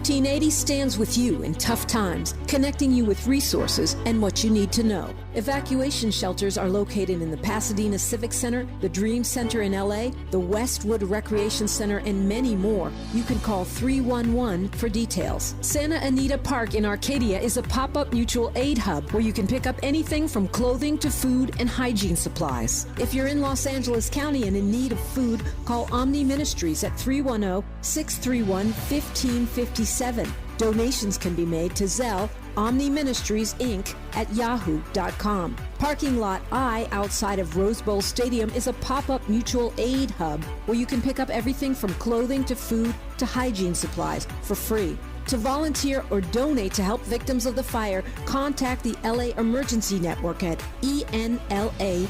1580 stands with you in tough times, connecting you with resources and what you need to know. Evacuation shelters are located in the Pasadena Civic Center, the Dream Center in LA, the Westwood Recreation Center, and many more. You can call 311 for details. Santa Anita Park in Arcadia is a pop-up mutual aid hub where you can pick up anything from clothing to food and hygiene supplies. If you're in Los Angeles County and in need of food, call Omni Ministries at 310-631-1557. Donations can be made to Zelle, Omni Ministries, Inc. at yahoo.com. Parking Lot I outside of Rose Bowl Stadium is a pop-up mutual aid hub where you can pick up everything from clothing to food to hygiene supplies for free. To volunteer or donate to help victims of the fire, contact the LA Emergency Network at enla.org.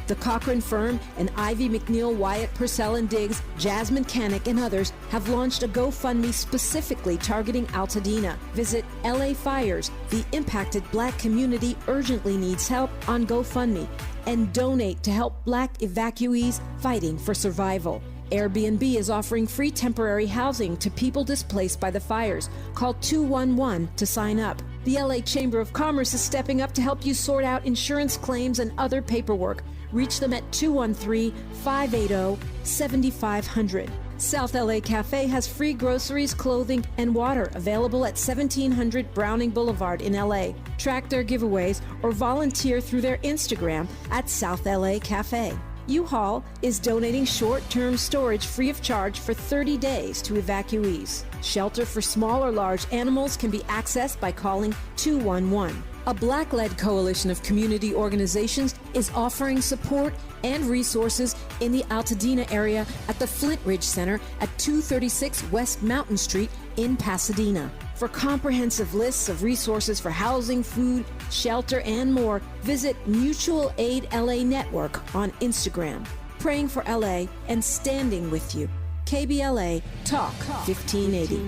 The Cochran Firm and Ivy McNeil, Wyatt Purcell and Diggs, Jasmine Canick, and others have launched a GoFundMe specifically targeting Altadena. Visit LA Fires, the impacted Black community urgently needs help on GoFundMe, and donate to help Black evacuees fighting for survival. Airbnb is offering free temporary housing to people displaced by the fires. Call 211 to sign up. The LA Chamber of Commerce is stepping up to help you sort out insurance claims and other paperwork. Reach them at 213-580-7500. South LA Cafe has free groceries, clothing, and water available at 1700 Browning Boulevard in LA. Track their giveaways or volunteer through their Instagram at South LA Cafe. U-Haul is donating short-term storage free of charge for 30 days to evacuees. Shelter for small or large animals can be accessed by calling 211. A Black-led coalition of community organizations is offering support and resources in the Altadena area at the Flint Ridge Center at 236 West Mountain Street in Pasadena. For comprehensive lists of resources for housing, food, shelter, and more, visit Mutual Aid LA Network on Instagram. Praying for LA and standing with you. KBLA Talk 1580.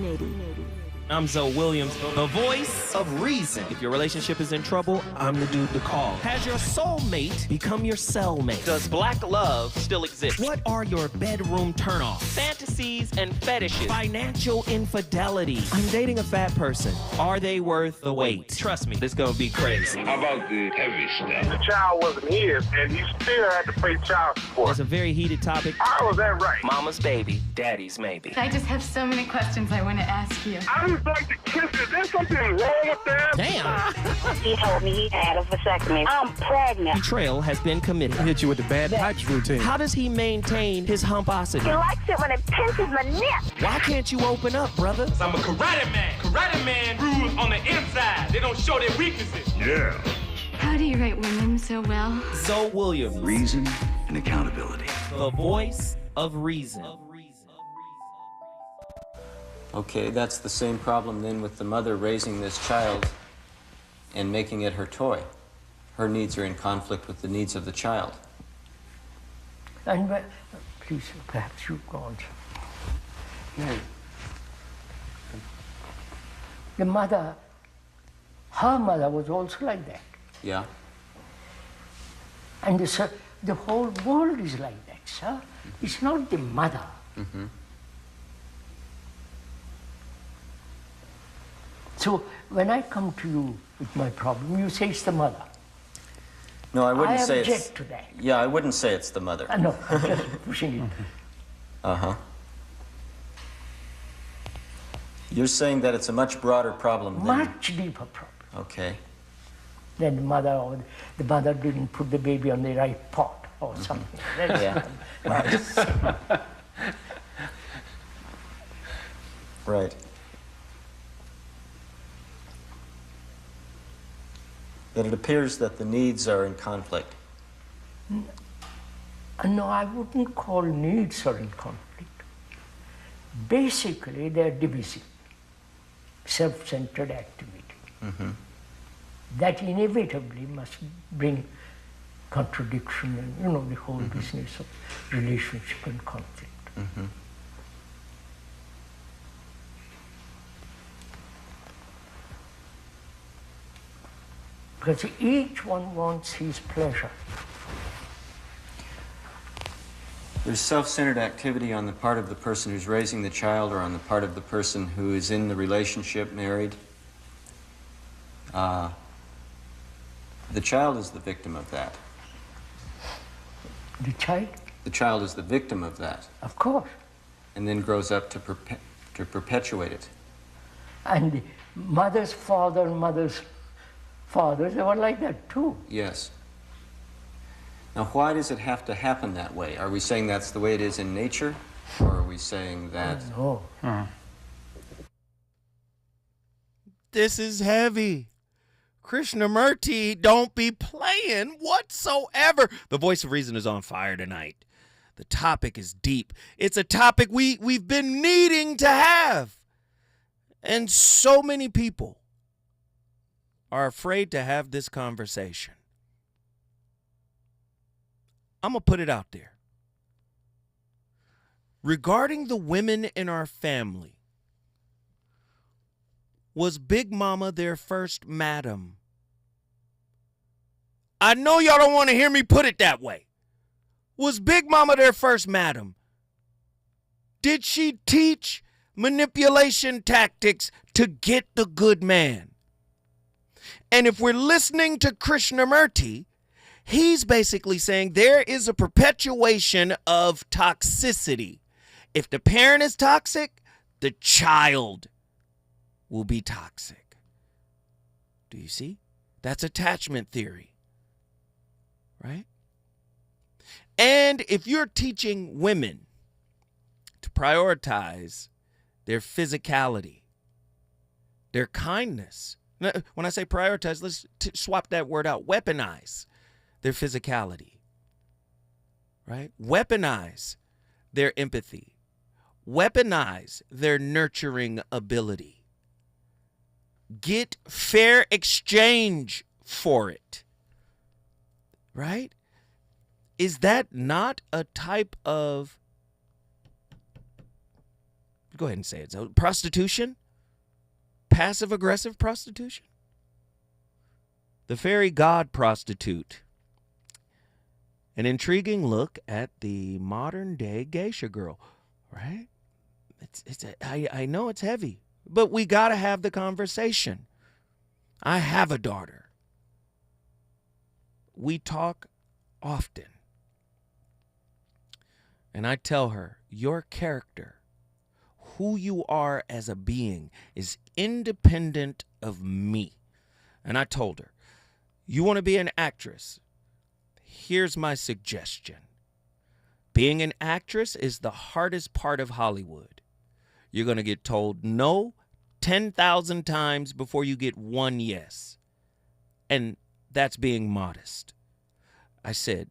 I'm Zoe Williams, the voice of reason. If your relationship is in trouble, I'm the dude to call. Has your soulmate become your cellmate? Does black love still exist? What are your bedroom turnoffs? Fantasies and fetishes. Financial infidelity. I'm dating a fat person. Are they worth the wait? Trust me, this gonna be crazy. How about the heavy stuff? The child wasn't his, and he still had to pay child support. It's a very heated topic. How was that right? Mama's baby, daddy's maybe. I just have so many questions I want to ask you. I just like to kiss it. Is there something wrong with that? Damn. He told me he had a vasectomy. I'm pregnant. Betrayal has been committed. Hit you with the bad pipes routine. How does he maintain his humposity? He likes it when it pinches my neck. Why can't you open up, brother? I'm a karate man. Karate man rules on the inside. They don't show their weaknesses. Yeah. How do you write women so well? Zoe Williams, Reason and accountability. the voice of reason. Okay, that's the same problem then with the mother raising this child and making it her toy. Her needs are in conflict with the needs of the child. And please, perhaps you go on. No. The mother, her mother was also like that. Yeah? And the whole world is like that, sir. It's not the mother. Mm-hmm. So when I come to you with my problem, you say it's the mother. No, I wouldn't say it's... I object to that. Yeah, I wouldn't say it's the mother. No, I'm just pushing it. Uh-huh. You're saying that it's a much broader problem than... Much deeper problem. Okay. Then the mother didn't put the baby on the right pot or something. Yeah. Right. That it appears that the needs are in conflict. No, I wouldn't call needs are in conflict. Basically, they're divisive, self-centered activity. Mm-hmm. That inevitably must bring contradiction and, the whole business of relationship and conflict. Mm-hmm. Because each one wants his pleasure. There's self-centered activity on the part of the person who's raising the child or on the part of the person who is in the relationship, married. The child is the victim of that. The child? The child is the victim of that. Of course. And then grows up to perpetuate it. And the mother's father, they were like that too. Yes. Now, why does it have to happen that way? Are we saying that's the way it is in nature? Or are we saying that... No. This is heavy. Krishnamurti don't be playing whatsoever. The Voice of Reason is on fire tonight. The topic is deep. It's a topic we've been needing to have. And so many people are afraid to have this conversation. I'm going to put it out there. Regarding the women in our family, was Big Mama their first madam? I know y'all don't want to hear me put it that way. Was Big Mama their first madam? Did she teach manipulation tactics to get the good man? And if we're listening to Krishnamurti, he's basically saying there is a perpetuation of toxicity. If the parent is toxic, the child will be toxic. Do you see? That's attachment theory, right? And if you're teaching women to prioritize their physicality, their kindness, when I say prioritize, let's swap that word out, weaponize their physicality, right? Weaponize their empathy, weaponize their nurturing ability. Get fair exchange for it, right? Is that not a type of, go ahead and say it, so prostitution? Passive-aggressive prostitution? The fairy god prostitute. An intriguing look at the modern-day geisha girl, right? I know it's heavy, but we got to have the conversation. I have a daughter. We talk often. And I tell her, your character, who you are as a being, is independent of me. And I told her, you want to be an actress? Here's my suggestion. Being an actress is the hardest part of Hollywood. You're going to get told no 10,000 times before you get one yes. And that's being modest. I said,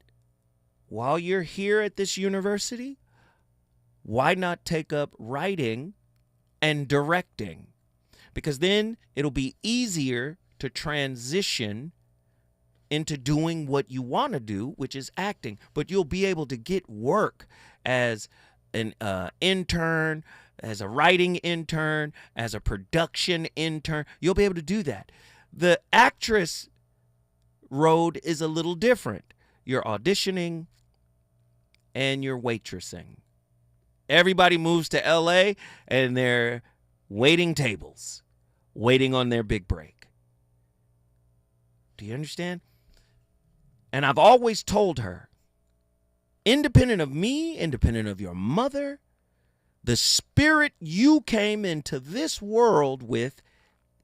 while you're here at this university, why not take up writing and directing? Because then it'll be easier to transition into doing what you want to do, which is acting. But you'll be able to get work as an intern, as a writing intern, as a production intern. You'll be able to do that. The actress road is a little different. You're auditioning and you're waitressing. Everybody moves to LA and they're waiting tables, waiting on their big break. Do you understand? And I've always told her, independent of me, independent of your mother, the spirit you came into this world with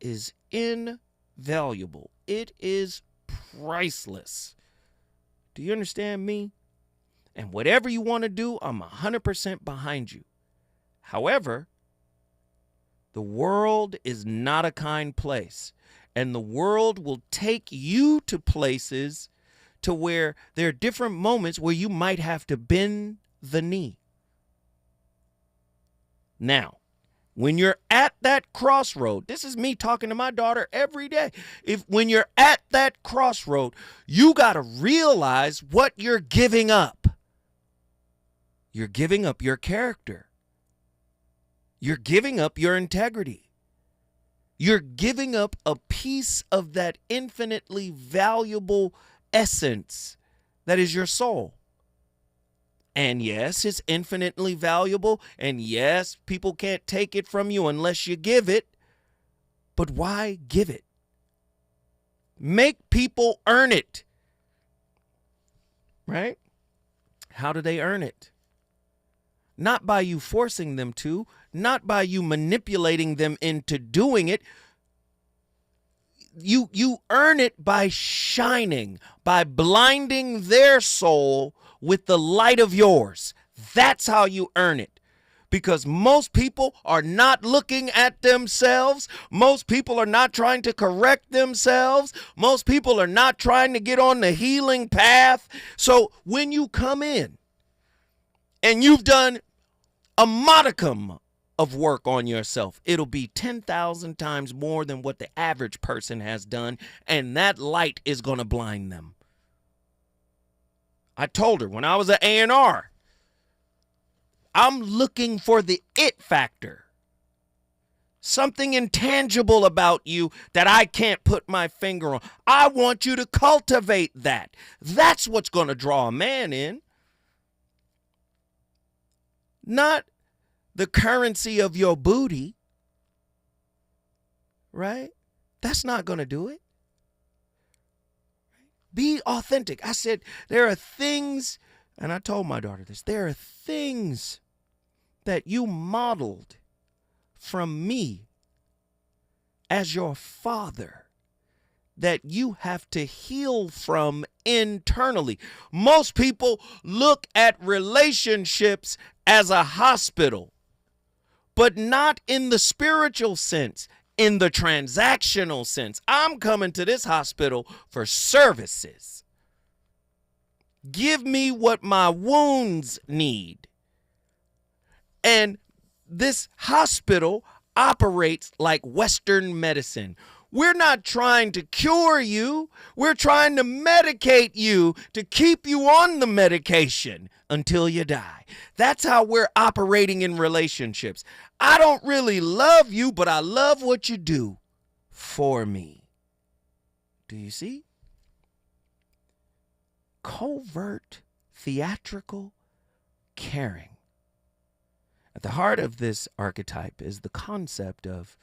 is invaluable. It is priceless. Do you understand me? And whatever you want to do, I'm 100% behind you. However, the world is not a kind place. And the world will take you to places to where there are different moments where you might have to bend the knee. Now, when you're at that crossroad, this is me talking to my daughter every day. When you're at that crossroad, you got to realize what you're giving up. You're giving up your character. You're giving up your integrity. You're giving up a piece of that infinitely valuable essence that is your soul. And yes, it's infinitely valuable. And yes, people can't take it from you unless you give it. But why give it? Make people earn it. Right? How do they earn it? Not by you forcing them to, not by you manipulating them into doing it. You earn it by shining, by blinding their soul with the light of yours. That's how you earn it. Because most people are not looking at themselves. Most people are not trying to correct themselves. Most people are not trying to get on the healing path. So when you come in and you've done a modicum of work on yourself, it'll be 10,000 times more than what the average person has done, and that light is going to blind them. I told her when I was at A&R, I'm looking for the it factor. Something intangible about you that I can't put my finger on. I want you to cultivate that. That's what's going to draw a man in. Not the currency of your booty, right? That's not going to do it. Be authentic. I said, there are things, and I told my daughter this, there are things that you modeled from me as your father that you have to heal from internally. Most people look at relationships as a hospital, but not in the spiritual sense, in the transactional sense. I'm coming to this hospital for services. Give me what my wounds need. And this hospital operates like Western medicine. We're not trying to cure you. We're trying to medicate you to keep you on the medication until you die. That's how we're operating in relationships. I don't really love you, but I love what you do for me. Do you see? Covert, theatrical caring. At the heart of this archetype is the concept of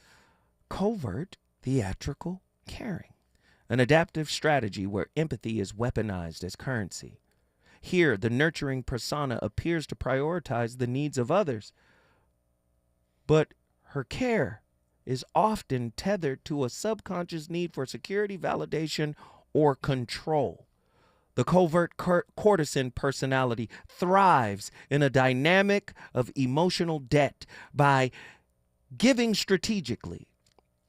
covert, theatrical caring, an adaptive strategy where empathy is weaponized as currency. Here, the nurturing persona appears to prioritize the needs of others, but her care is often tethered to a subconscious need for security, validation, or control. The covert courtesan personality thrives in a dynamic of emotional debt by giving strategically.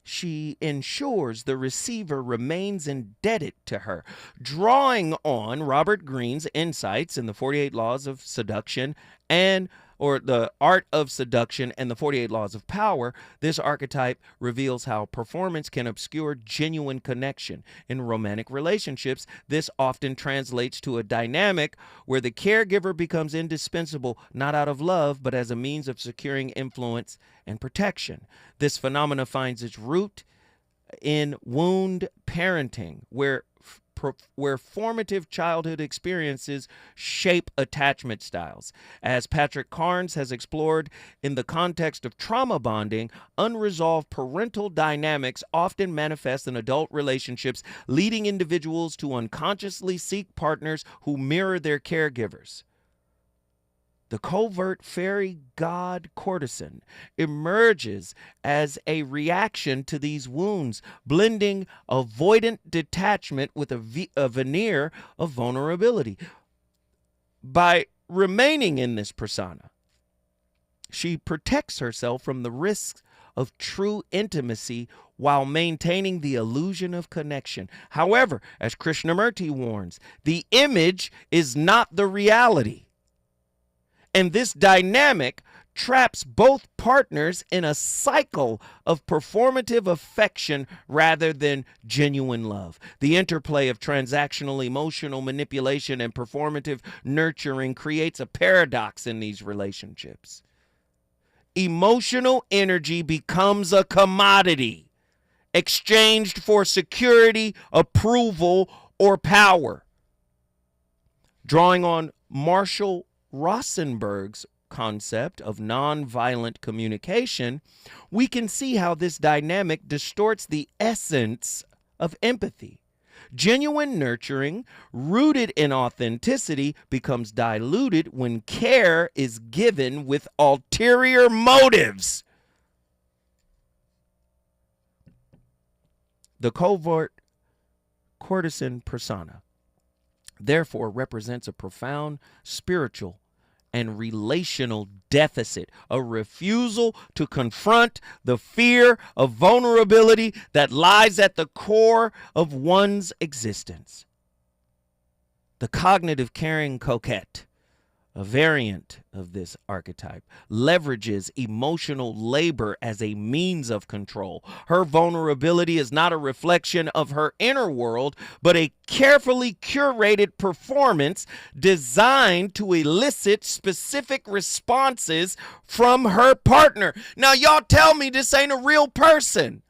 She ensures the receiver remains indebted to her, drawing on Robert Greene's insights in the 48 Laws of Seduction or the Art of Seduction and the 48 Laws of Power. This archetype reveals how performance can obscure genuine connection. In romantic relationships, this often translates to a dynamic where the caregiver becomes indispensable, not out of love, but as a means of securing influence and protection. This phenomena finds its root in wound parenting, where formative childhood experiences shape attachment styles. As Patrick Carnes has explored in the context of trauma bonding, unresolved parental dynamics often manifest in adult relationships, leading individuals to unconsciously seek partners who mirror their caregivers. The covert fairy god courtesan emerges as a reaction to these wounds, blending avoidant detachment with a veneer of vulnerability. By remaining in this persona, she protects herself from the risks of true intimacy while maintaining the illusion of connection. However, as Krishnamurti warns, the image is not the reality. And this dynamic traps both partners in a cycle of performative affection rather than genuine love. The interplay of transactional emotional manipulation and performative nurturing creates a paradox in these relationships. Emotional energy becomes a commodity exchanged for security, approval, or power. Drawing on Marshall Rosenberg's concept of nonviolent communication, we can see how this dynamic distorts the essence of empathy. Genuine nurturing, rooted in authenticity, becomes diluted when care is given with ulterior motives. The covert courtesan persona, therefore, represents a profound spiritual and relational deficit, a refusal to confront the fear of vulnerability that lies at the core of one's existence. The cognitive caring coquette, a variant of this archetype, leverages emotional labor as a means of control. Her vulnerability is not a reflection of her inner world, but a carefully curated performance designed to elicit specific responses from her partner. Now, y'all tell me this ain't a real person.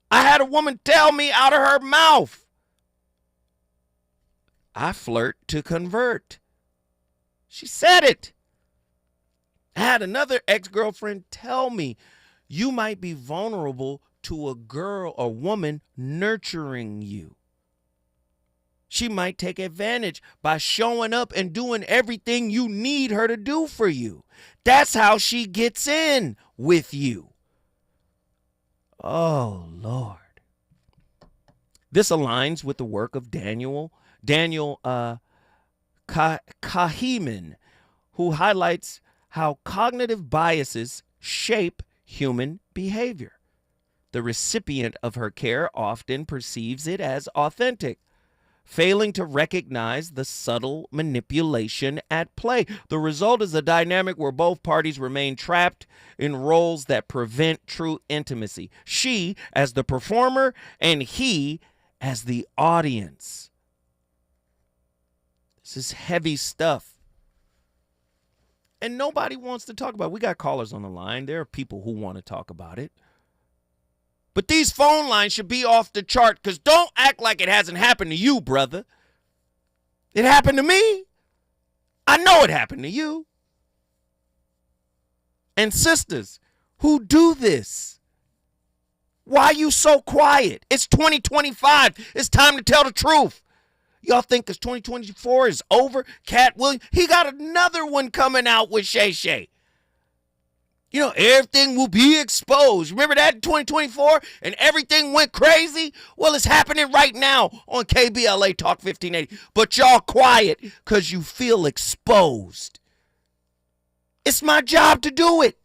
I had a woman tell me out of her mouth, I flirt to convert. She said it. I had another ex-girlfriend tell me, you might be vulnerable to a girl or woman nurturing you. She might take advantage by showing up and doing everything you need her to do for you. That's how she gets in with you. Oh, Lord. This aligns with the work of Daniel Kahneman, who highlights how cognitive biases shape human behavior. The recipient of her care often perceives it as authentic, failing to recognize the subtle manipulation at play. The result is a dynamic where both parties remain trapped in roles that prevent true intimacy. She as the performer and he as the audience. This is heavy stuff. And nobody wants to talk about it. We got callers on the line. There are people who want to talk about it. But these phone lines should be off the chart, because don't act like it hasn't happened to you, brother. It happened to me. I know it happened to you. And sisters who do this, why are you so quiet? It's 2025. It's time to tell the truth. Y'all think because 2024 is over, Cat Williams, he got another one coming out with Shay Shay. You know, everything will be exposed. Remember that in 2024 and everything went crazy? Well, it's happening right now on KBLA Talk 1580. But y'all quiet because you feel exposed. It's my job to do it.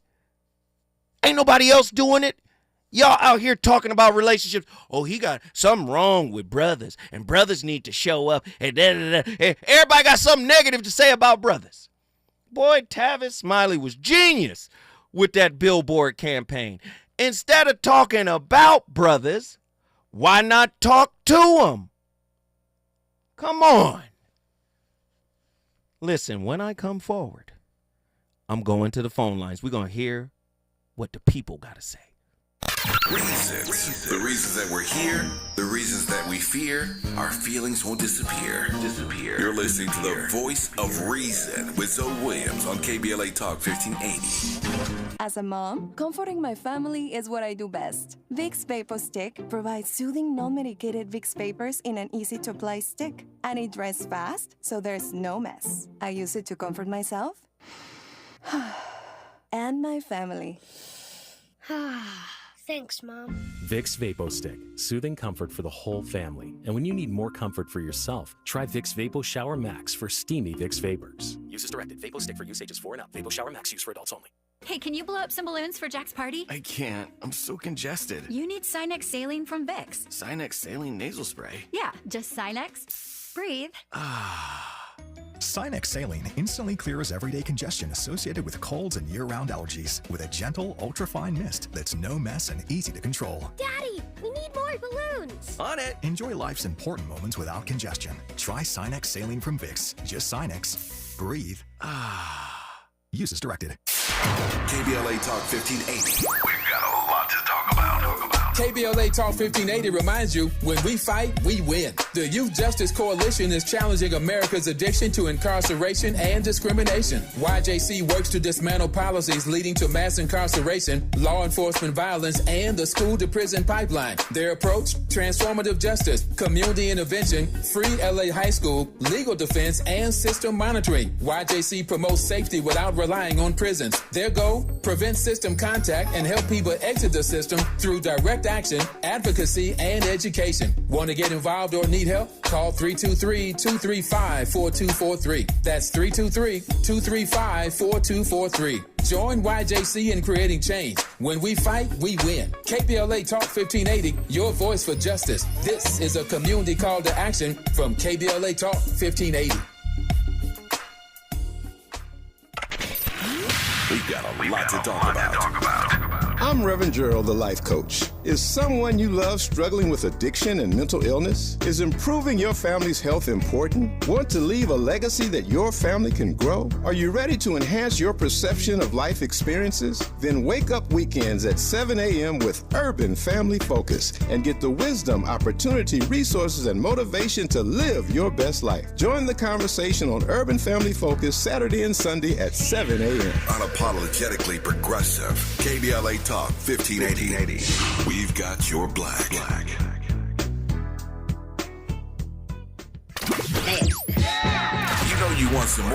Ain't nobody else doing it. Y'all out here talking about relationships. Oh, he got something wrong with brothers, and brothers need to show up. And everybody got something negative to say about brothers. Boy, Tavis Smiley was genius with that billboard campaign. Instead of talking about brothers, why not talk to them? Come on. Listen, when I come forward, I'm going to the phone lines. We're going to hear what the people got to say. Reasons. The reasons that we're here, the reasons that we fear, our feelings won't disappear. You're listening to the voice of reason with Zoe Williams on KBLA Talk 1580. As a mom, comforting my family is what I do best. Vicks Vapor Stick provides soothing, non-medicated Vicks vapors in an easy-to-apply stick. And it dries fast, so there's no mess. I use it to comfort myself and my family. Thanks, Mom. Vicks Vapo Stick. Soothing comfort for the whole family. And when you need more comfort for yourself, try Vicks Vapo Shower Max for steamy Vicks Vapors. Use as directed. Vapo Stick for use ages 4 and up. Vapo Shower Max used for adults only. Hey, can you blow up some balloons for Jack's party? I can't. I'm so congested. You need Sinex Saline from Vicks. Sinex Saline nasal spray? Yeah, just Sinex. Breathe. Sinex Saline instantly clears everyday congestion associated with colds and year-round allergies with a gentle, ultra-fine mist that's no mess and easy to control. Daddy, we need more balloons. On it. Enjoy life's important moments without congestion. Try Sinex Saline from Vicks. Just Sinex. Breathe. Use as directed. KBLA Talk 1580. We've got a lot to talk about. KBLA Talk 1580 reminds you, when we fight, we win. The Youth Justice Coalition is challenging America's addiction to incarceration and discrimination. YJC works to dismantle policies leading to mass incarceration, law enforcement violence, and the school-to-prison pipeline. Their approach, transformative justice, community intervention, free LA high school, legal defense, and system monitoring. YJC promotes safety without relying on prisons. Their goal, prevent system contact and help people exit the system through direct action, advocacy, and education. Want to get involved or need help? Call 323-235-4243. That's 323-235-4243. Join YJC in creating change. When we fight, we win. KBLA Talk 1580, your voice for justice. This is a community call to action from KBLA Talk 1580. We've got a lot to talk about. I'm Reverend Gerald, the life coach. Is someone you love struggling with addiction and mental illness? Is improving your family's health important? Want to leave a legacy that your family can grow? Are you ready to enhance your perception of life experiences? Then wake up weekends at 7 a.m. with Urban Family Focus and get the wisdom, opportunity, resources, and motivation to live your best life. Join the conversation on Urban Family Focus Saturday and Sunday at 7 a.m. Unapologetically progressive. KBLA Talk 1580. We've got your black. You know you want some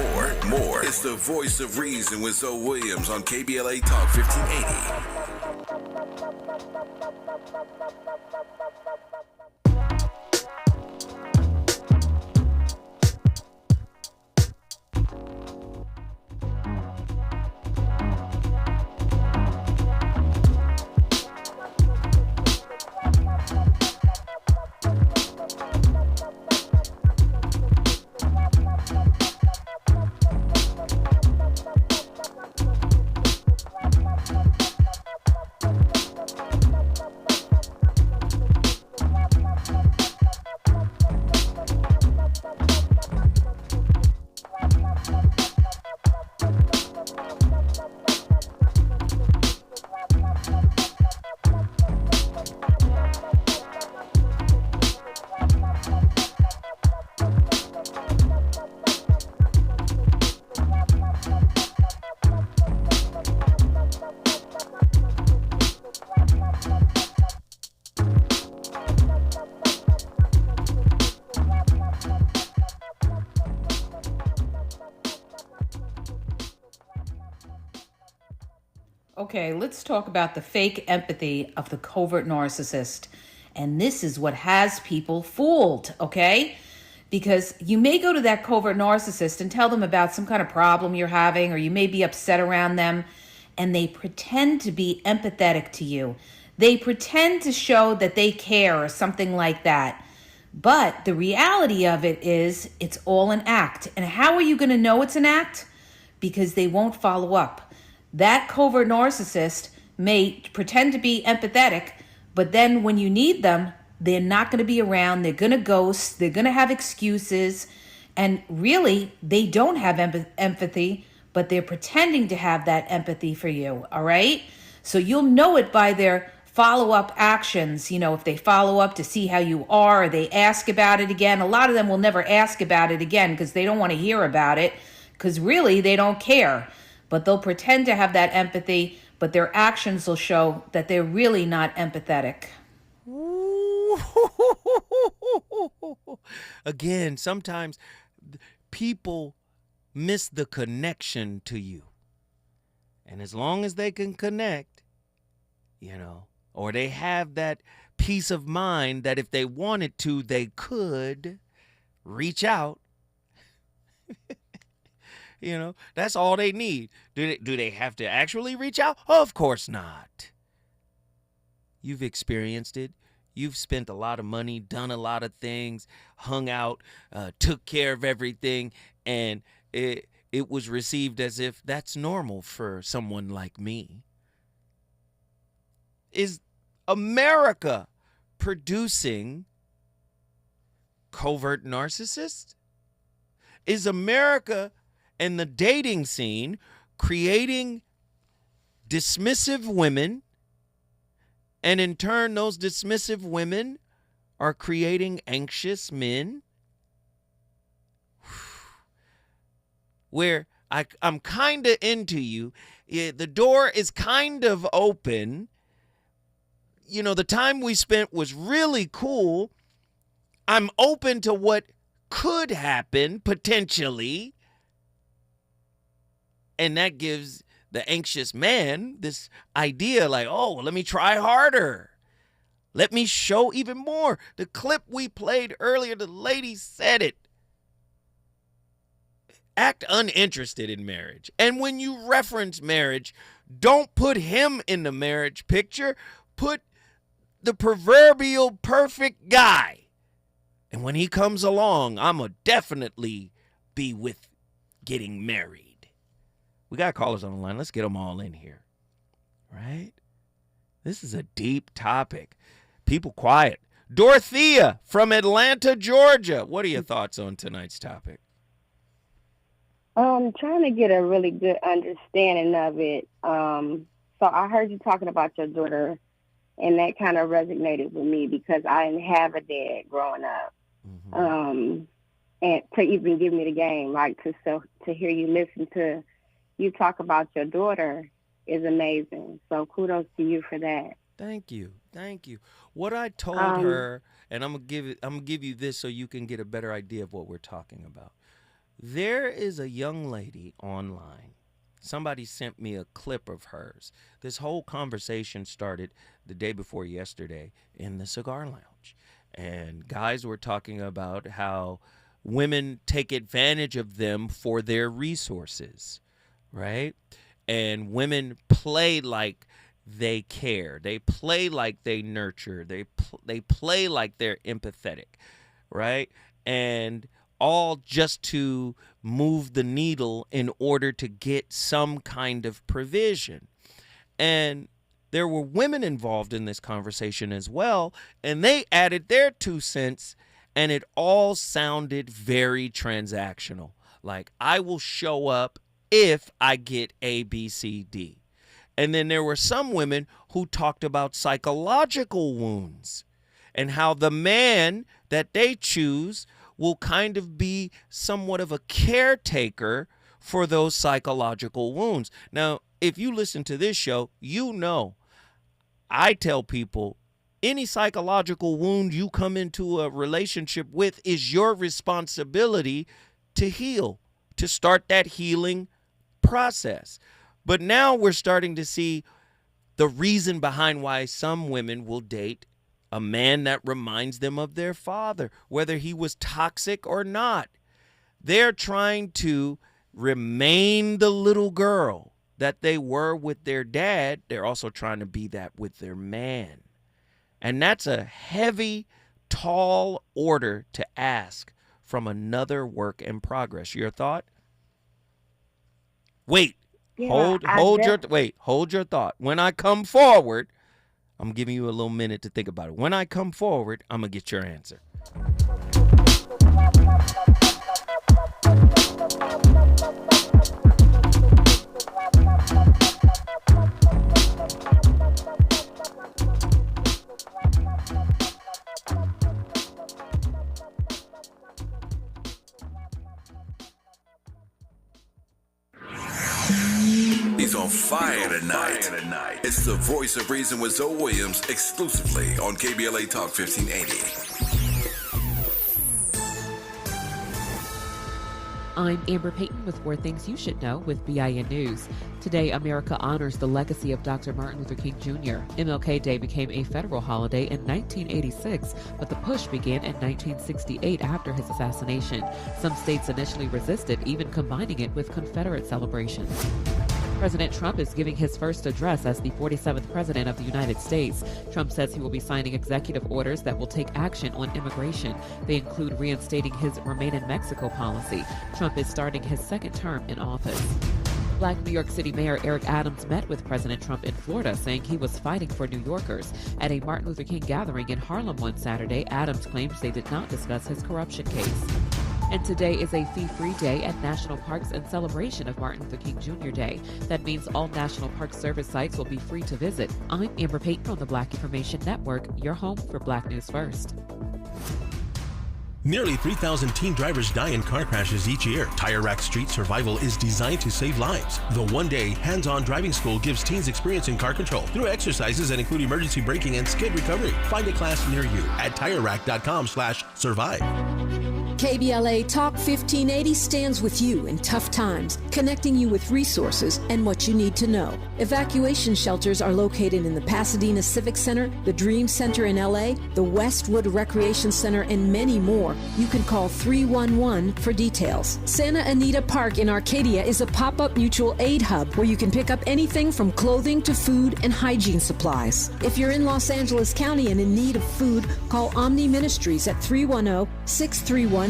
more. It's the voice of reason with Zoe Williams on KBLA Talk 1580. Okay, let's talk about the fake empathy of the covert narcissist. And this is what has people fooled, okay? Because you may go to that covert narcissist and tell them about some kind of problem you're having, or you may be upset around them, and they pretend to be empathetic to you. They pretend to show that they care or something like that. But the reality of it is it's all an act. And how are you going to know it's an act? Because they won't follow up. That covert narcissist may pretend to be empathetic, but then when you need them, they're not going to be around. They're going to ghost. They're going to have excuses. And really, they don't have empathy, but they're pretending to have that empathy for you, all right? So you'll know it by their follow-up actions. You know, if they follow up to see how you are, or they ask about it again. A lot of them will never ask about it again because they don't want to hear about it, because really they don't care. But they'll pretend to have that empathy, but their actions will show that they're really not empathetic. Again, sometimes people miss the connection to you. And as long as they can connect, you know, or they have that peace of mind that if they wanted to, they could reach out. You know, that's all they need. Do they have to actually reach out? Of course not. You've experienced it. You've spent a lot of money, done a lot of things, hung out, took care of everything, and it was received as if that's normal for someone like me. Is America producing covert narcissists? Is America and the dating scene creating dismissive women And in turn, those dismissive women are creating anxious men where I'm kind of into you. The door is kind of open. You know, the time we spent was really cool. I'm open to what could happen potentially. And that gives the anxious man this idea like, oh, let me try harder. Let me show even more. The clip we played earlier, the lady said it. Act uninterested in marriage. And when you reference marriage, don't put him in the marriage picture. Put the proverbial perfect guy. And when he comes along, I'm going to definitely be with getting married. We got callers on the line. Let's get them all in here. Right? This is a deep topic. People quiet. Dorothea from Atlanta, Georgia. What are your thoughts on tonight's topic? Trying to get a really good understanding of it. So I heard you talking about your daughter, and that kind of resonated with me because I didn't have a dad growing up. And to even give me the game, like to hear you listen to you talk about your daughter is amazing. So kudos to you for that. Thank you. Thank you. What I told her, and I'm gonna give you this so you can get a better idea of what we're talking about. There is a young lady online. Somebody sent me a clip of hers. This whole conversation started the day before yesterday in the cigar lounge. And guys were talking about how women take advantage of them for their resources, right? And women play like they care. They play like they nurture. They play like they're empathetic, right? And all just to move the needle in order to get some kind of provision. And there were women involved in this conversation as well, and they added their 2 cents, and it all sounded very transactional. Like, I will show up if I get A, B, C, D. And then there were some women who talked about psychological wounds and how the man that they choose will kind of be somewhat of a caretaker for those psychological wounds. Now, if you listen to this show, you know I tell people any psychological wound you come into a relationship with is your responsibility to heal, to start that healing process. But now we're starting to see the reason behind why some women will date a man that reminds them of their father, whether he was toxic or not. They're trying to remain the little girl that they were with their dad. They're also trying to be that with their man. And that's a heavy, tall order to ask from another work in progress. Your thought? Wait. Yeah, Hold your thought. When I come forward, I'm giving you a little minute to think about it. When I come forward, I'm going to get your answer. He's on fire tonight. It's the Voice of Reason with Zoe Williams, exclusively on KBLA Talk 1580. I'm Amber Payton with 4 Things You Should Know with BIN News. Today, America honors the legacy of Dr. Martin Luther King Jr. MLK Day became a federal holiday in 1986, but the push began in 1968 after his assassination. Some states initially resisted, even combining it with Confederate celebrations. President Trump is giving his first address as the 47th president of the United States. Trump says he will be signing executive orders that will take action on immigration. They include reinstating his Remain in Mexico policy. Trump is starting his second term in office. Black New York City Mayor Eric Adams met with President Trump in Florida, saying he was fighting for New Yorkers. At a Martin Luther King gathering in Harlem one Saturday, Adams claims they did not discuss his corruption case. And today is a fee-free day at national parks in celebration of Martin Luther King Jr. Day. That means all National Park Service sites will be free to visit. I'm Amber Payton on the Black Information Network, your home for Black News First. Nearly 3,000 teen drivers die in car crashes each year. Tire Rack Street Survival is designed to save lives. The one-day hands-on driving school gives teens experience in car control through exercises that include emergency braking and skid recovery. Find a class near you at TireRack.com/survive. KBLA Talk 1580 stands with you in tough times, connecting you with resources and what you need to know. Evacuation shelters are located in the Pasadena Civic Center, the Dream Center in LA, the Westwood Recreation Center, and many more. You can call 311 for details. Santa Anita Park in Arcadia is a pop-up mutual aid hub where you can pick up anything from clothing to food and hygiene supplies. If you're in Los Angeles County and in need of food, call Omni Ministries at 310-631-1557.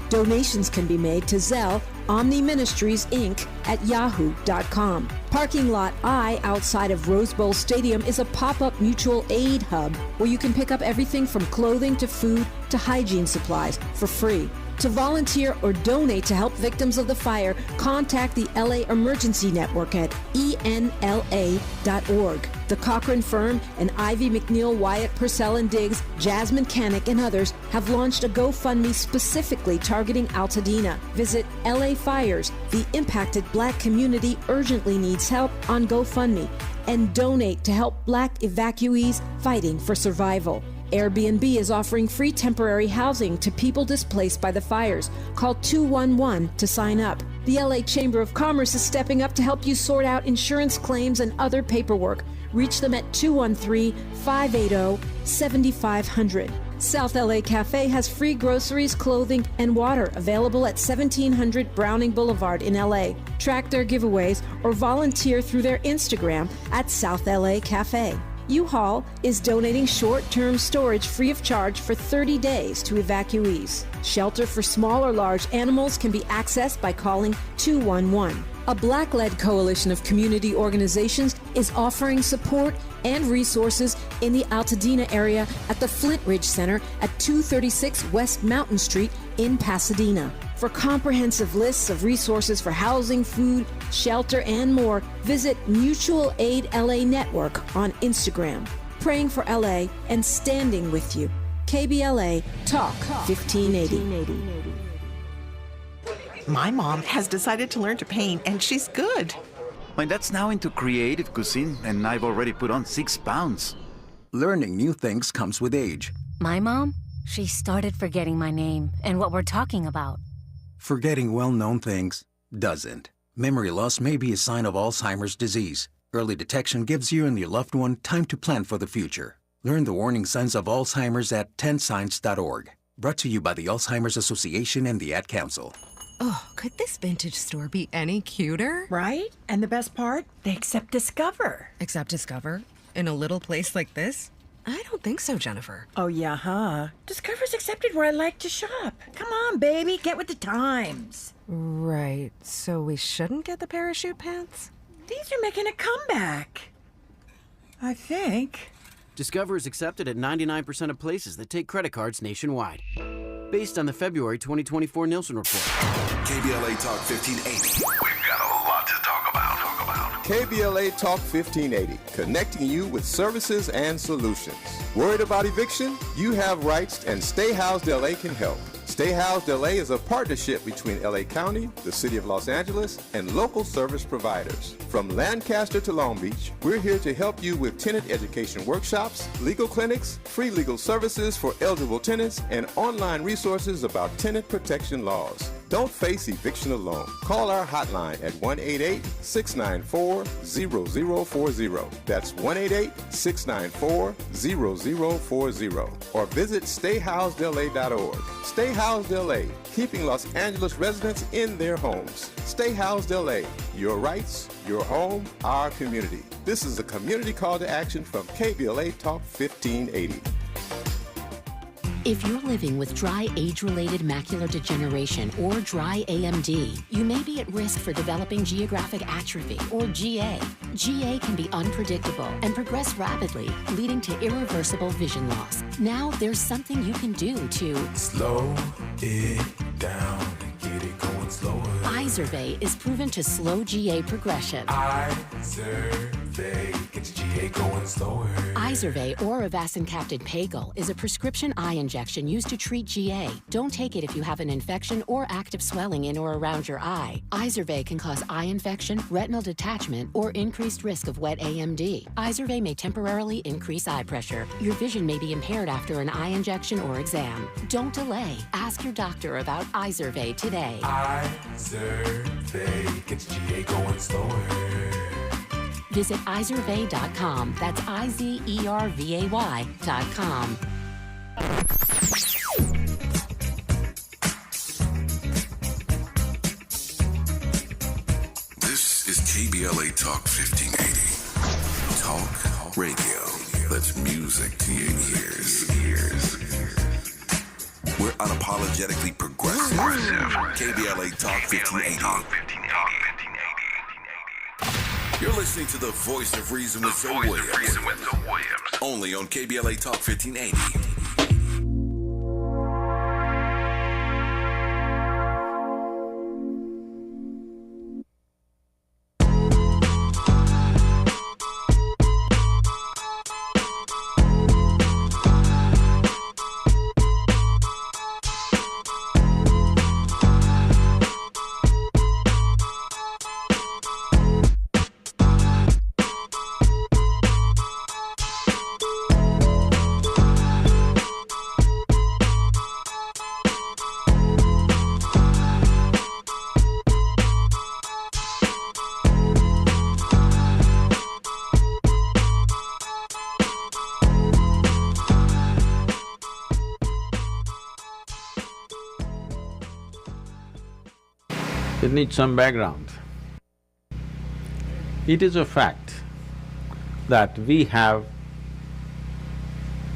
Donations can be made to Zelle, Omni Ministries, Inc. at yahoo.com. Parking Lot I outside of Rose Bowl Stadium is a pop-up mutual aid hub where you can pick up everything from clothing to food to hygiene supplies for free. To volunteer or donate to help victims of the fire, contact the LA Emergency Network at enla.org. The Cochran Firm and Ivy McNeil, Wyatt Purcell and Diggs, Jasmine Canick, and others have launched a GoFundMe specifically targeting Altadena. Visit LA Fires. The impacted Black community urgently needs help on GoFundMe, and donate to help Black evacuees fighting for survival. Airbnb is offering free temporary housing to people displaced by the fires. Call 211 to sign up. The LA Chamber of Commerce is stepping up to help you sort out insurance claims and other paperwork. Reach them at 213-580-7500. South LA Cafe has free groceries, clothing, and water available at 1700 Browning Boulevard in LA. Track their giveaways or volunteer through their Instagram at South LA Cafe. U-Haul is donating short-term storage free of charge for 30 days to evacuees. Shelter for small or large animals can be accessed by calling 211. A Black-led coalition of community organizations is offering support and resources in the Altadena area at the Flint Ridge Center at 236 West Mountain Street in Pasadena. For comprehensive lists of resources for housing, food, shelter, and more, visit Mutual Aid LA Network on Instagram. Praying for LA and standing with you. KBLA Talk 1580. My mom has decided to learn to paint, and she's good. My dad's now into creative cuisine, and I've already put on 6 pounds. Learning new things comes with age. My mom, she started forgetting my name and what we're talking about. Forgetting well-known things doesn't. Memory loss may be a sign of Alzheimer's disease. Early detection gives you and your loved one time to plan for the future. Learn the warning signs of Alzheimer's at 10signs.org. Brought to you by the Alzheimer's Association and the Ad Council. Oh, could this vintage store be any cuter? Right? And the best part? They accept Discover. Accept Discover? In a little place like this? I don't think so, Jennifer. Oh, yeah, huh? Discover's accepted where I like to shop. Come on, baby, get with the times. Right, so we shouldn't get the parachute pants? These are making a comeback. I think. Discover is accepted at 99% of places that take credit cards nationwide. Based on the February 2024 Nielsen report. KBLA Talk 1580. We've got a lot to talk about. KBLA Talk 1580, connecting you with services and solutions. Worried about eviction? You have rights, and Stay Housed LA can help. Stay Housed LA is a partnership between LA County, the City of Los Angeles, and local service providers. From Lancaster to Long Beach, we're here to help you with tenant education workshops, legal clinics, free legal services for eligible tenants, and online resources about tenant protection laws. Don't face eviction alone. Call our hotline at 1-888-694-0040. That's 1-888-694-0040. Or visit stayhousedla.org. Stay Housed LA, keeping Los Angeles residents in their homes. Stay Housed LA, your rights, your home, our community. This is a community call to action from KBLA Talk 1580. If you're living with dry age-related macular degeneration or dry AMD, you may be at risk for developing geographic atrophy or GA. GA can be unpredictable and progress rapidly, leading to irreversible vision loss. Now there's something you can do to slow it down and get it going slower. Izervay is proven to slow GA progression. Izervay gets GA going slower. Izervay or avacincaptad pagel is a prescription eye injection used to treat GA. Don't take it if you have an infection or active swelling in or around your eye. Izervay can cause eye infection, retinal detachment, or increased risk of wet AMD. Izervay may temporarily increase eye pressure. Your vision may be impaired after an eye injection or exam. Don't delay. Ask your doctor about Izervay today. Izervay gets GA going slower. Visit Izervay.com. That's IZERVAY.com. This is KBLA Talk 1580. Talk radio. That's music to your ears. We're unapologetically progressive. KBLA Talk 1580. You're listening to the voice of reason with Zoe Williams. Only on KBLA Talk 1580. It needs some background. It is a fact that we have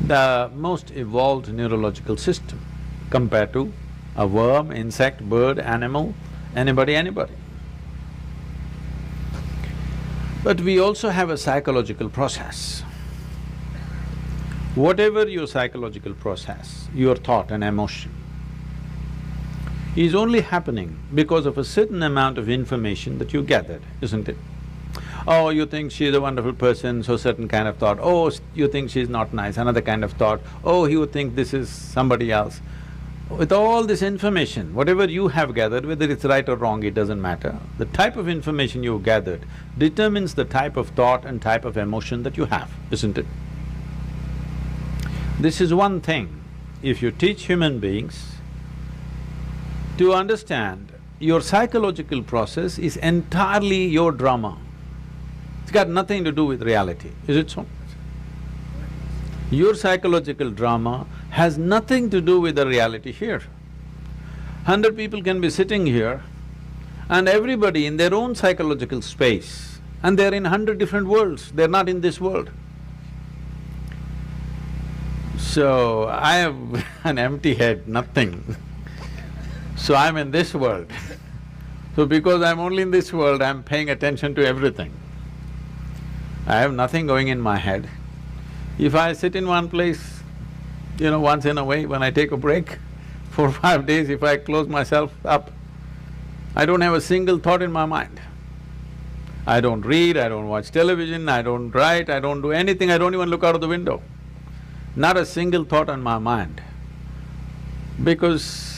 the most evolved neurological system compared to a worm, insect, bird, animal, anybody. But we also have a psychological process. Whatever your psychological process, your thought and emotion, is only happening because of a certain amount of information that you gathered, isn't it? Oh, you think she's a wonderful person, so certain kind of thought. Oh, you think she's not nice, another kind of thought. Oh, you think this is somebody else. With all this information, whatever you have gathered, whether it's right or wrong, it doesn't matter. The type of information you gathered determines the type of thought and type of emotion that you have, isn't it? This is one thing. If you teach human beings to understand your psychological process is entirely your drama. It's got nothing to do with reality, is it so? Your psychological drama has nothing to do with the reality here. 100 people can be sitting here and everybody in their own psychological space, and they're in 100 different worlds, they're not in this world. So, I have an empty head, nothing. So I'm in this world. So because I'm only in this world, I'm paying attention to everything. I have nothing going in my head. If I sit in one place, once in a way when I take a break, 4 or 5 days, if I close myself up, I don't have a single thought in my mind. I don't read, I don't watch television, I don't write, I don't do anything, I don't even look out of the window. Not a single thought on my mind. Because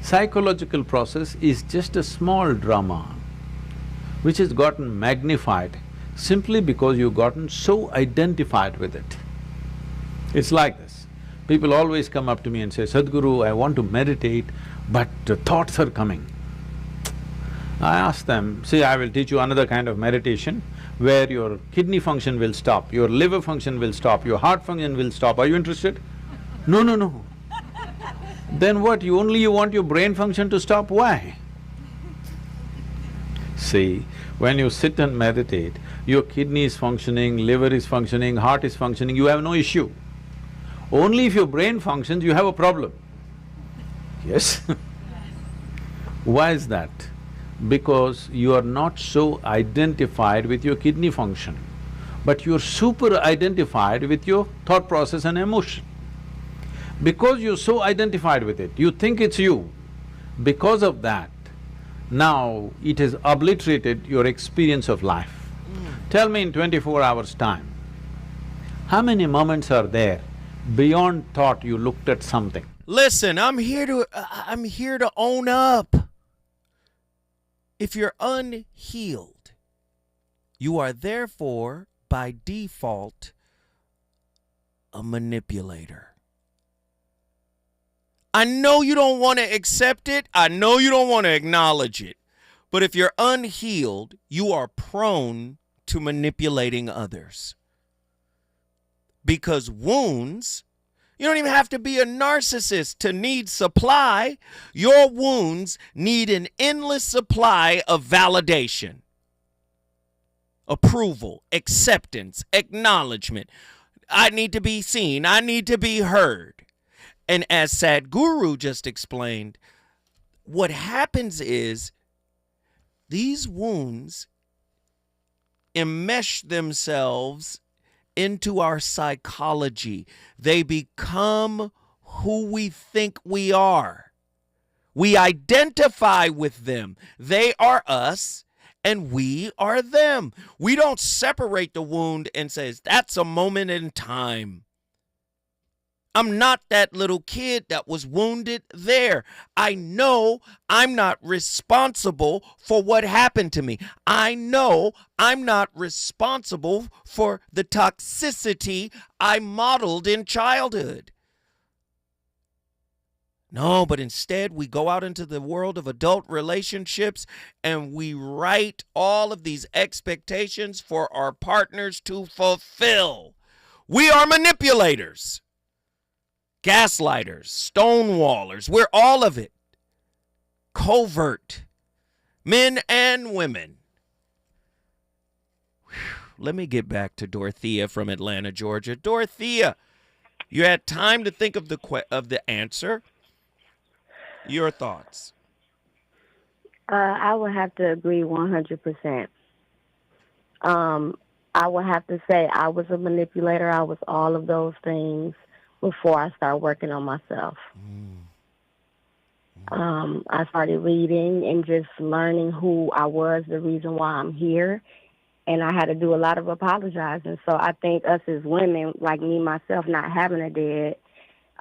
psychological process is just a small drama which has gotten magnified simply because you've gotten so identified with it. It's like this. People always come up to me and say, Sadhguru, I want to meditate, but the thoughts are coming. I ask them, see, I will teach you another kind of meditation where your kidney function will stop, your liver function will stop, your heart function will stop. Are you interested? No. Then what, you want your brain function to stop? Why? See, when you sit and meditate, your kidney is functioning, liver is functioning, heart is functioning, you have no issue. Only if your brain functions, you have a problem. Yes? Why is that? Because you are not so identified with your kidney function, but you're super identified with your thought process and emotion. Because you're so identified with it, you think it's you. Because of that, now it has obliterated your experience of life. Tell me in 24 hours' time, how many moments are there beyond thought you looked at something? Listen, I'm here to own up. If you're unhealed, you are therefore, by default, a manipulator. I know you don't want to accept it. I know you don't want to acknowledge it. But if you're unhealed, you are prone to manipulating others. Because wounds, you don't even have to be a narcissist to need supply. Your wounds need an endless supply of validation, approval, acceptance, acknowledgement. I need to be seen. I need to be heard. And as Sadhguru just explained, what happens is these wounds enmesh themselves into our psychology. They become who we think we are. We identify with them. They are us and we are them. We don't separate the wound and say, that's a moment in time. I'm not that little kid that was wounded there. I know I'm not responsible for what happened to me. I know I'm not responsible for the toxicity I modeled in childhood. No, but instead we go out into the world of adult relationships and we write all of these expectations for our partners to fulfill. We are manipulators. Gaslighters, stonewallers, we're all of it. Covert, men and women. Whew. Let me get back to Dorothea from Atlanta, Georgia. Dorothea, you had time to think of the answer. Your thoughts? I would have to agree 100%. I would have to say I was a manipulator. I was all of those things before I started working on myself. I started reading and just learning who I was, the reason why I'm here, and I had to do a lot of apologizing. So I think us as women, like me, myself, not having a dad,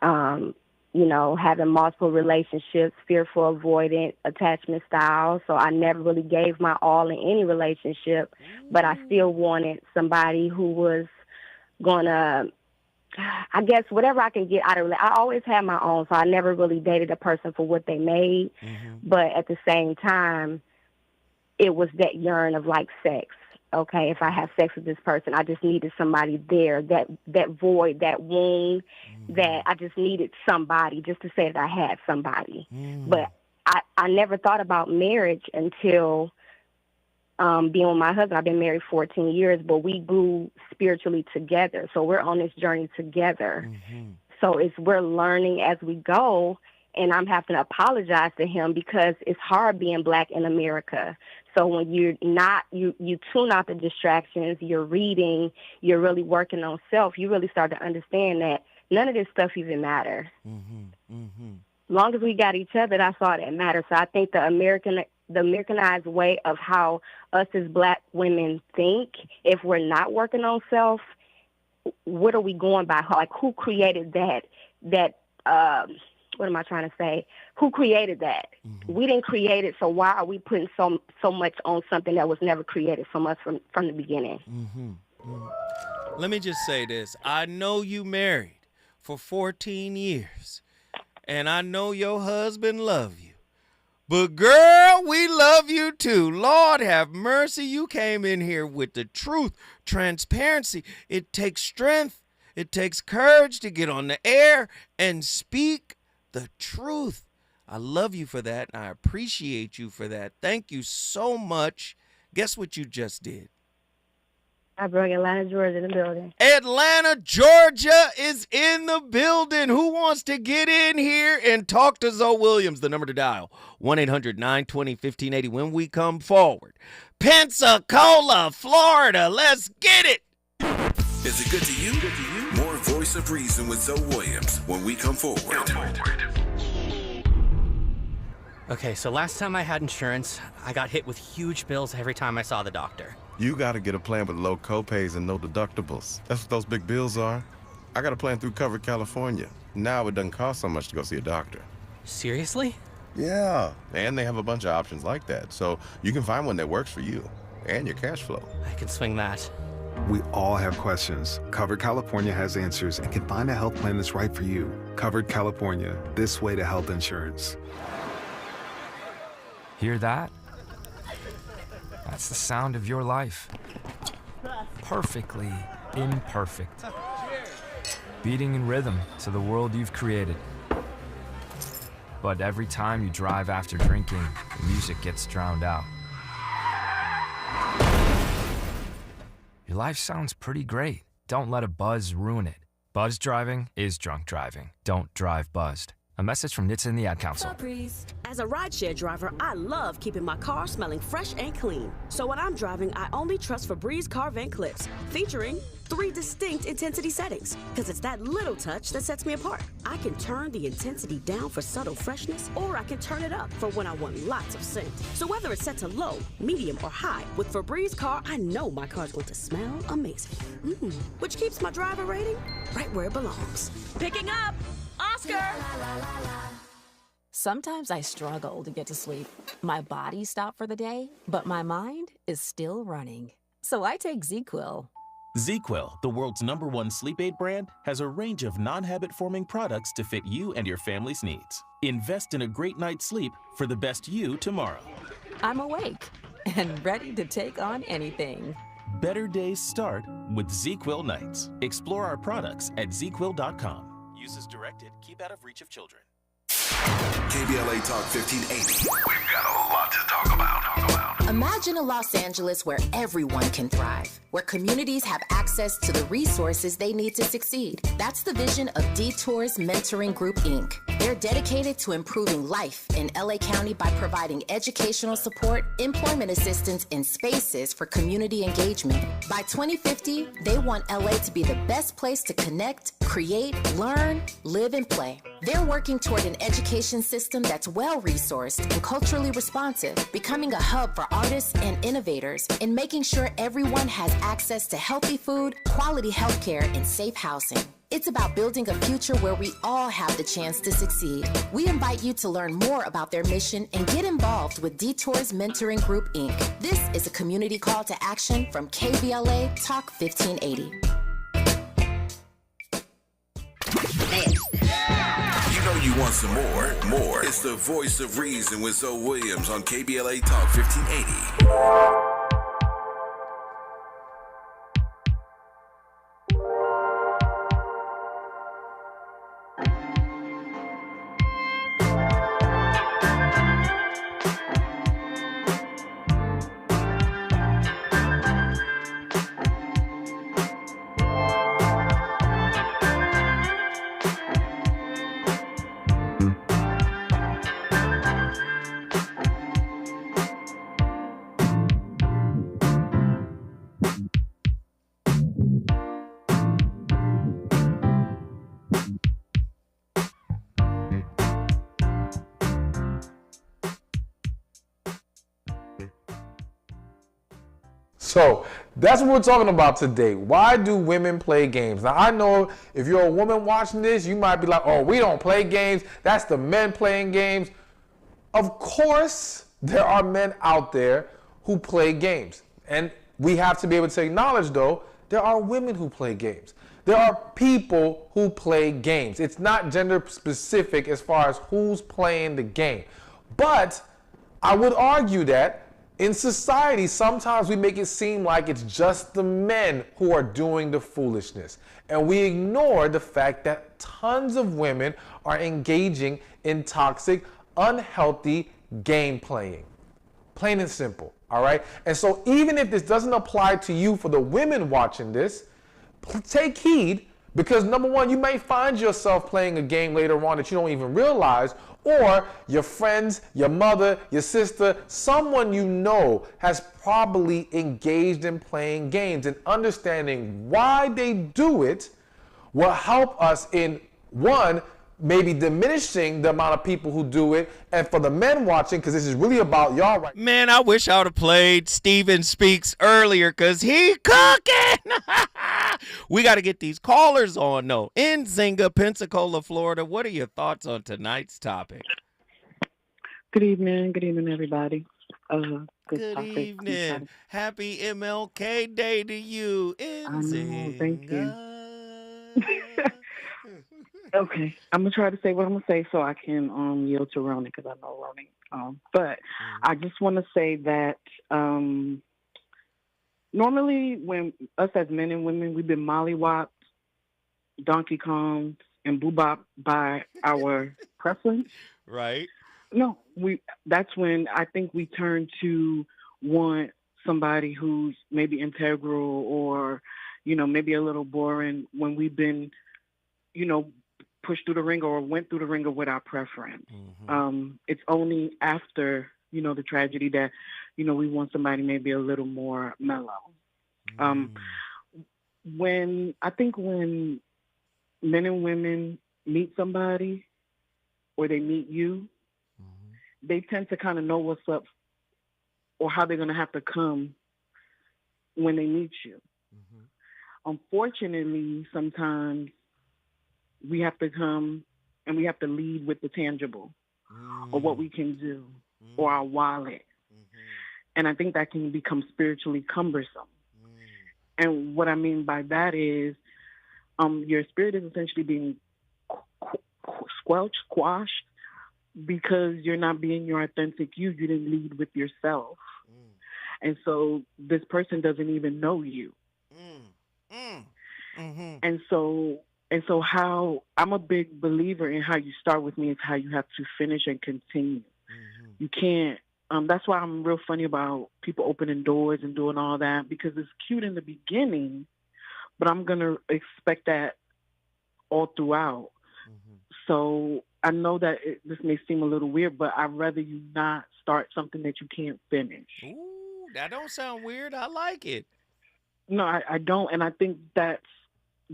having multiple relationships, fearful, avoidant, attachment styles. So I never really gave my all in any relationship, but I still wanted somebody who was going to, I guess, whatever I can get out of it. I always had my own, so I never really dated a person for what they made. But at the same time, it was that yearn of like sex. Okay, if I have sex with this person, I just needed somebody there, that void, that wound, that I just needed somebody just to say that I had somebody. But I never thought about marriage until being with my husband. I've been married 14 years, but we grew spiritually together. So we're on this journey together. So we're learning as we go, and I'm having to apologize to him because it's hard being Black in America. So when you're not, you tune out the distractions, you're reading, you're really working on self, you really start to understand that none of this stuff even matters. Long as we got each other, that's all that matters. So I think the Americanized way of how us as Black women think, if we're not working on self, what are we going by? Like, who created that, what am I trying to say? Who created that? We didn't create it, so why are we putting so much on something that was never created from us from the beginning? Let me just say this. I know you married for 14 years, and I know your husband love you. But girl, we love you too. Lord have mercy. You came in here with the truth, transparency. It takes strength. It takes courage to get on the air and speak the truth. I love you for that, and I appreciate you for that. Thank you so much. Guess what you just did? I brought Atlanta, Georgia in the building. Atlanta, Georgia is in the building. Who wants to get in here and talk to Zoe Williams? The number to dial, 1-800-920-1580 when we come forward. Pensacola, Florida. Let's get it. Is it good to you? More Voice of Reason with Zoe Williams when we come forward. Okay, so last time I had insurance, I got hit with huge bills every time I saw the doctor. You gotta get a plan with low copays and no deductibles. That's what those big bills are. I got a plan through Covered California. Now it doesn't cost so much to go see a doctor. Seriously? Yeah, and they have a bunch of options like that, so you can find one that works for you and your cash flow. I can swing that. We all have questions. Covered California has answers and can find a health plan that's right for you. Covered California, this way to health insurance. Hear that? That's the sound of your life. Perfectly imperfect. Beating in rhythm to the world you've created. But every time you drive after drinking, the music gets drowned out. Your life sounds pretty great. Don't let a buzz ruin it. Buzz driving is drunk driving. Don't drive buzzed. A message from NHTSA and the Ad Council. As a rideshare driver, I love keeping my car smelling fresh and clean. So when I'm driving, I only trust Febreze car vent clips, featuring 3 distinct intensity settings, because it's that little touch that sets me apart. I can turn the intensity down for subtle freshness, or I can turn it up for when I want lots of scent. So whether it's set to low, medium, or high, with Febreze car, I know my car's going to smell amazing. Which keeps my driver rating right where it belongs. Picking up! Oscar! Sometimes I struggle to get to sleep. My body stopped for the day, but my mind is still running. So I take ZzzQuil. ZzzQuil, the world's #1 sleep aid brand, has a range of non-habit-forming products to fit you and your family's needs. Invest in a great night's sleep for the best you tomorrow. I'm awake and ready to take on anything. Better days start with ZzzQuil nights. Explore our products at ZzzQuil.com. Use as directed. Keep out of reach of children. KBLA Talk 1580. We've got a lot to talk about. Imagine a Los Angeles where everyone can thrive, where communities have access to the resources they need to succeed. That's the vision of Detours Mentoring Group, Inc. They're dedicated to improving life in LA County by providing educational support, employment assistance, and spaces for community engagement. By 2050, they want LA to be the best place to connect, create, learn, live, and play. They're working toward an education system that's well-resourced and culturally responsive, becoming a hub for artists and innovators, and making sure everyone has access to healthy food, quality healthcare, and safe housing. It's about building a future where we all have the chance to succeed. We invite you to learn more about their mission and get involved with Detours Mentoring Group, Inc. This is a community call to action from KBLA Talk 1580. You know you want some more. It's the Voice of Reason with Zoe Williams on KBLA Talk 1580. So that's what we're talking about today. Why do women play games? Now, I know if you're a woman watching this, you might be like, oh, we don't play games. That's the men playing games. Of course, there are men out there who play games. And we have to be able to acknowledge, though, there are women who play games. There are people who play games. It's not gender specific as far as who's playing the game. But I would argue that in society, sometimes we make it seem like it's just the men who are doing the foolishness. And we ignore the fact that tons of women are engaging in toxic, unhealthy game playing. Plain and simple, all right? And so even if this doesn't apply to you, for the women watching this, take heed, because number one, you may find yourself playing a game later on that you don't even realize, or your friends, your mother, your sister, someone you know has probably engaged in playing games, and understanding why they do it will help us in, one, maybe diminishing the amount of people who do it, and for the men watching, because this is really about y'all right now. Man, I wish I would have played Steven Speaks earlier, because he cooking. We got to get these callers on, though. In Zinga, Pensacola, Florida, what are your thoughts on tonight's topic? Good evening, everybody. Good evening. Happy MLK Day to you. In Zinga. Thank you. Okay, I'm gonna try to say what I'm gonna say so I can yield to Ronnie, because I know Ronnie. But I just want to say that normally when us as men and women, we've been mollywopped, Donkey Kongs, and boobop by our preference. Right. No, that's when I think we turn to want somebody who's maybe integral or, maybe a little boring when we've been, pushed through the ringer or went through the ringer with our preference. It's only after, the tragedy that, we want somebody maybe a little more mellow. When men and women meet somebody or they meet you, they tend to kind of know what's up or how they're going to have to come when they meet you. Unfortunately, sometimes we have to come and we have to lead with the tangible or what we can do or our wallet. And I think that can become spiritually cumbersome. And what I mean by that is your spirit is essentially being squashed because you're not being your authentic you. You didn't lead with yourself. And so this person doesn't even know you. And so how I'm a big believer in how you start with me is how you have to finish and continue. You can't, that's why I'm real funny about people opening doors and doing all that, because it's cute in the beginning, but I'm going to expect that all throughout. So I know that this may seem a little weird, but I'd rather you not start something that you can't finish. Ooh, that don't sound weird. I like it. No, I don't. And I think that's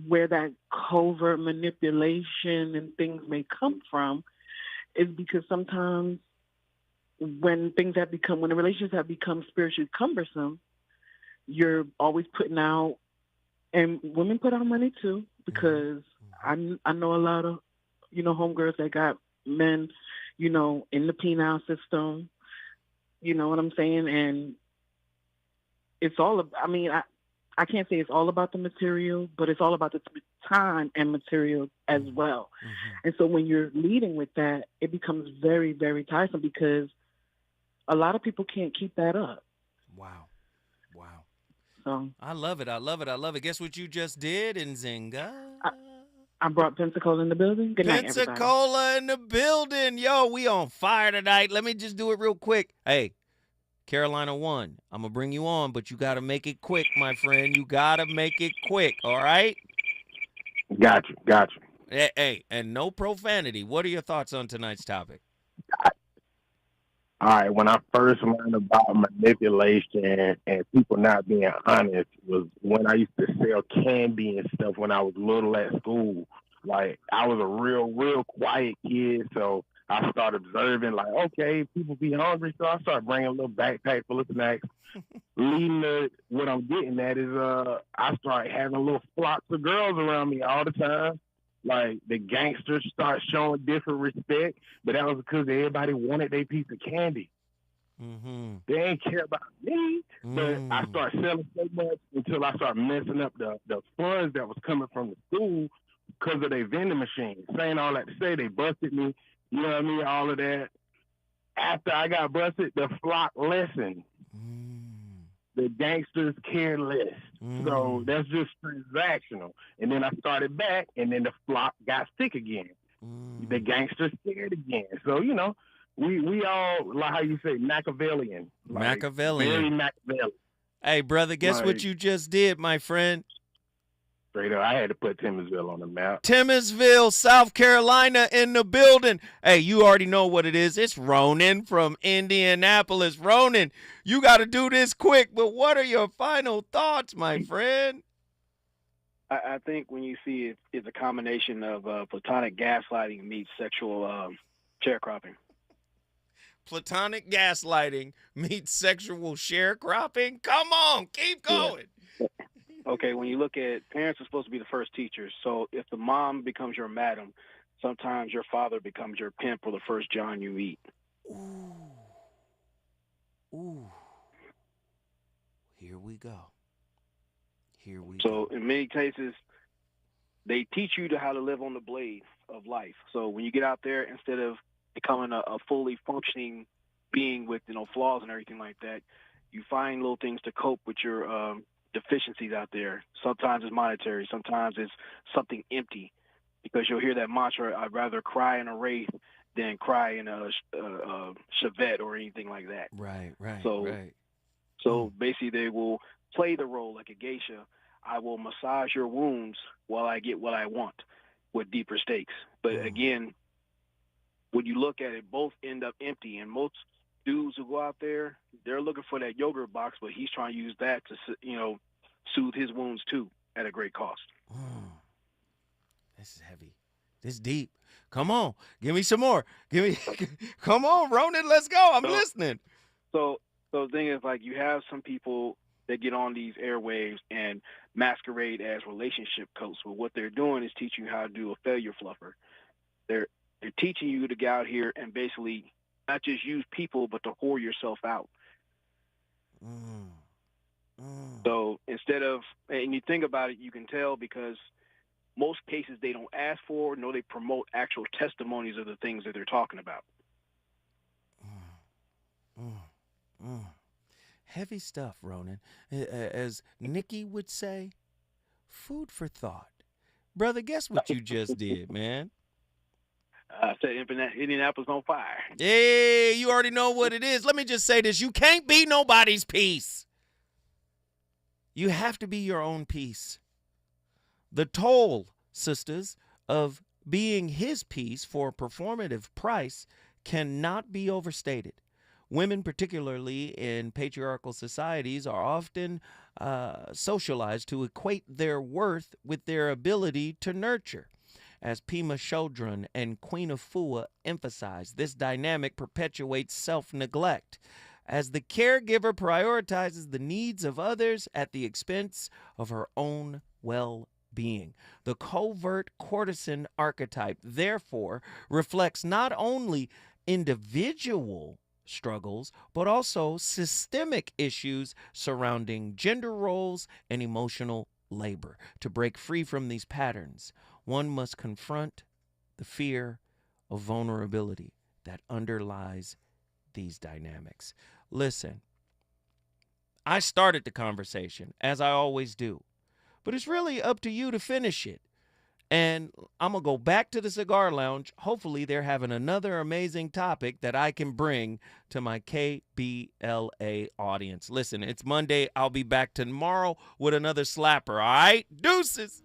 where that covert manipulation and things may come from, is because sometimes when the relationships have become spiritually cumbersome, you're always putting out, and women put out money too, because I know a lot of, homegirls that got men, in the penile system, you know what I'm saying? And it's all, I can't say it's all about the material, but it's all about the time and material as well. And so when you're leading with that, it becomes very, very tiresome, because a lot of people can't keep that up. Wow. So I love it. Guess what you just did in Zinga? I brought Pensacola in the building. Good night, everybody. Pensacola in the building. Yo, we on fire tonight. Let me just do it real quick. Hey, Carolina 1, I'm going to bring you on, but you got to make it quick, my friend. You got to make it quick, all right? Got you. Hey, and no profanity. What are your thoughts on tonight's topic? All right, when I first learned about manipulation and people not being honest was when I used to sell candy and stuff when I was little at school. Like, I was a real quiet kid, so I started observing, like, okay, people be hungry, so I started bringing a little backpack full of snacks. Leading to what I'm getting at is I started having little flocks of girls around me all the time. Like, the gangsters start showing different respect, but that was because everybody wanted their piece of candy. They ain't care about me, but I started selling so much until I started messing up the funds that was coming from the school because of their vending machines. Saying all that to say, they busted me, you know what I mean, all of that. After I got busted, the flock lessened. The gangsters care less. So that's just transactional. And then I started back, and then the flock got sick again. The gangsters scared again. So, we all, like how you say, Machiavellian. Like, Machiavellian. Very Machiavellian. Hey, brother, guess what you just did, my friend? Straight up, I had to put Timminsville on the map. Timminsville, South Carolina in the building. Hey, you already know what it is. It's Ronan from Indianapolis. Ronan, you got to do this quick, but what are your final thoughts, my friend? I think when you see it, it's a combination of platonic gaslighting meets sexual sharecropping. Platonic gaslighting meets sexual sharecropping? Come on, keep going. Yeah. Okay, when you look at parents are supposed to be the first teachers. So if the mom becomes your madam, sometimes your father becomes your pimp or the first John you eat. Ooh. Here we go. So in many cases, they teach you how to live on the blade of life. So when you get out there, instead of becoming a fully functioning being with flaws and everything like that, you find little things to cope with your deficiencies out there. Sometimes it's monetary, sometimes it's something empty, because you'll hear that mantra, I'd rather cry in a wraith than cry in a Chevette or anything like that. Right. So basically they will play the role like a geisha. I will massage your wounds while I get what I want with deeper stakes. But again, when you look at it, both end up empty, and most dudes who go out there, they're looking for that yogurt box, but he's trying to use that to, soothe his wounds too at a great cost. This is heavy. This is deep. Come on, give me some more. Come on, Ronan, let's go. I'm listening. So the thing is, like, you have some people that get on these airwaves and masquerade as relationship coach. But what they're doing is teaching you how to do a failure fluffer. They're teaching you to get out here and basically not just use people, but to whore yourself out. So instead of, and you think about it, you can tell because most cases they don't ask for, nor they promote actual testimonies of the things that they're talking about. Heavy stuff, Ronan. As Nikki would say, food for thought. Brother, guess what you just did, man? I said Indianapolis on fire. Hey, you already know what it is. Let me just say this. You can't be nobody's peace. You have to be your own peace. The toll, sisters, of being his peace for a performative price cannot be overstated. Women, particularly in patriarchal societies, are often socialized to equate their worth with their ability to nurture. As Pema Chodron and Queen Afua emphasize, this dynamic perpetuates self-neglect, as the caregiver prioritizes the needs of others at the expense of her own well-being. The covert courtesan archetype, therefore, reflects not only individual struggles, but also systemic issues surrounding gender roles and emotional labor. To break free from these patterns, one must confront the fear of vulnerability that underlies these dynamics. Listen, I started the conversation, as I always do, but it's really up to you to finish it. And I'm going to go back to the cigar lounge. Hopefully they're having another amazing topic that I can bring to my KBLA audience. Listen, it's Monday. I'll be back tomorrow with another slapper, all right? Deuces.